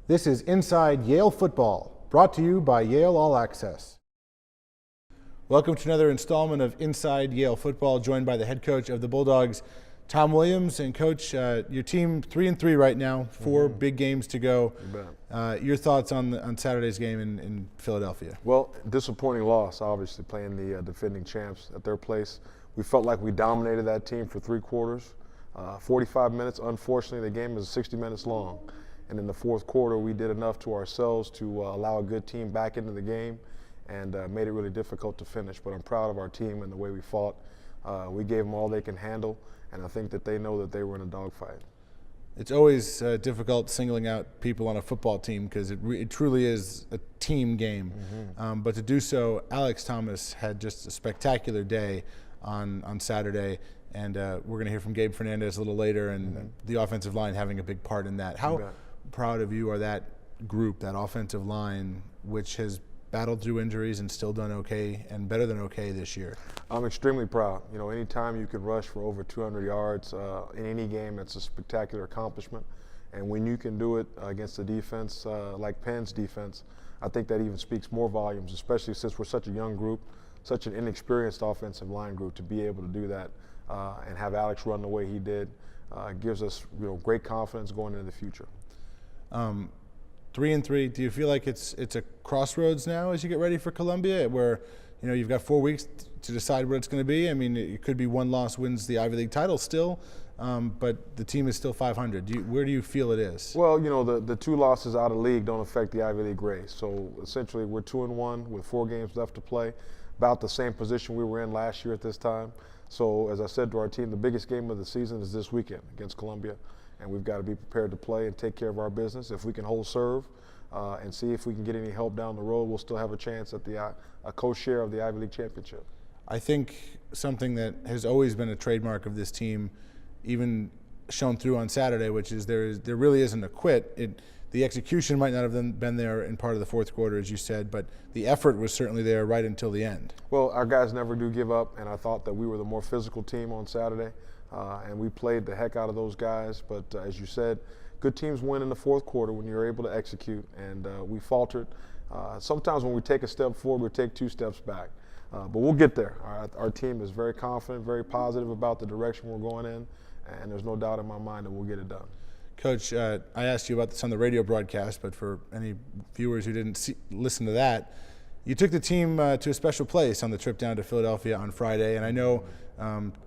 This is Inside Yale Football, brought to you by Yale All Access. Welcome to another installment of Inside Yale Football, joined by the head coach of the Bulldogs, Tom Williams. And Coach, your team 3-3 right now, four big games to go. Your thoughts on Saturday's game in Philadelphia? Well, disappointing loss, obviously, playing the defending champs at their place. We felt like we dominated that team for 3 quarters, 45 minutes. Unfortunately, the game is 60 minutes long. And in the fourth quarter, we did enough to ourselves to allow a good team back into the game and made it really difficult to finish. But I'm proud of our team and the way we fought. We gave them all they can handle, and I think that they know that they were in a dogfight. It's always difficult singling out people on a football team because it truly is a team game. But to do so, Alex Thomas had just a spectacular day on Saturday. And we're going to hear from Gabe Fernandez a little later, and the offensive line having a big part in that. How proud of you are that group, that offensive line, which has battled through injuries and still done okay and better than okay this year? I'm extremely proud. You know, anytime you can rush for over 200 yards in any game, it's a spectacular accomplishment. And when you can do it against a defense like Penn's defense, I think that even speaks more volumes, especially since we're such a young group, such an inexperienced offensive line group. To be able to do that and have Alex run the way he did gives us great confidence going into the future. 3-3. Do you feel like it's a crossroads now as you get ready for Columbia, where you've got 4 weeks to decide what it's going to be? I mean, it could be one loss wins the Ivy League title still, but the team is still 500. Where do you feel it is? Well, the 2 losses out of league don't affect the Ivy League race. So essentially, we're 2-1 with 4 games left to play, about the same position we were in last year at this time. So as I said to our team, the biggest game of the season is this weekend against Columbia. And we've got to be prepared to play and take care of our business. If we can hold serve and see if we can get any help down the road, we'll still have a chance at a co-share of the Ivy League championship. I think something that has always been a trademark of this team, even shown through on Saturday, which is there really isn't a quit. The execution might not have been there in part of the fourth quarter, as you said, but the effort was certainly there right until the end. Well, our guys never do give up, and I thought that we were the more physical team on Saturday. And we played the heck out of those guys. But as you said, good teams win in the fourth quarter when you're able to execute. And we faltered. Sometimes when we take a step forward, we take 2 steps back. But we'll get there. Our team is very confident, very positive about the direction we're going in. And there's no doubt in my mind that we'll get it done. Coach, I asked you about this on the radio broadcast, but for any viewers who didn't listen to that, you took the team to a special place on the trip down to Philadelphia on Friday, and I know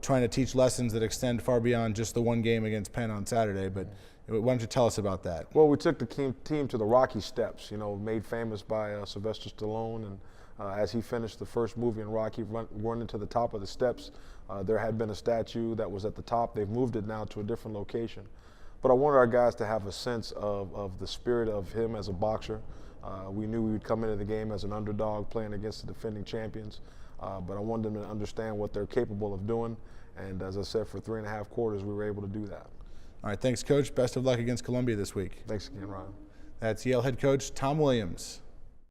trying to teach lessons that extend far beyond just the one game against Penn on Saturday, but why don't you tell us about that? Well, we took the team to the Rocky Steps, made famous by Sylvester Stallone, and as he finished the first movie in Rocky, running to the top of the steps, there had been a statue that was at the top. They've moved it now to a different location. But I wanted our guys to have a sense of the spirit of him as a boxer. We knew we would come into the game as an underdog playing against the defending champions, but I wanted them to understand what they're capable of doing. And as I said, for 3.5 quarters, we were able to do that. All right, thanks, Coach. Best of luck against Columbia this week. Thanks again, Ryan. That's Yale head coach Tom Williams.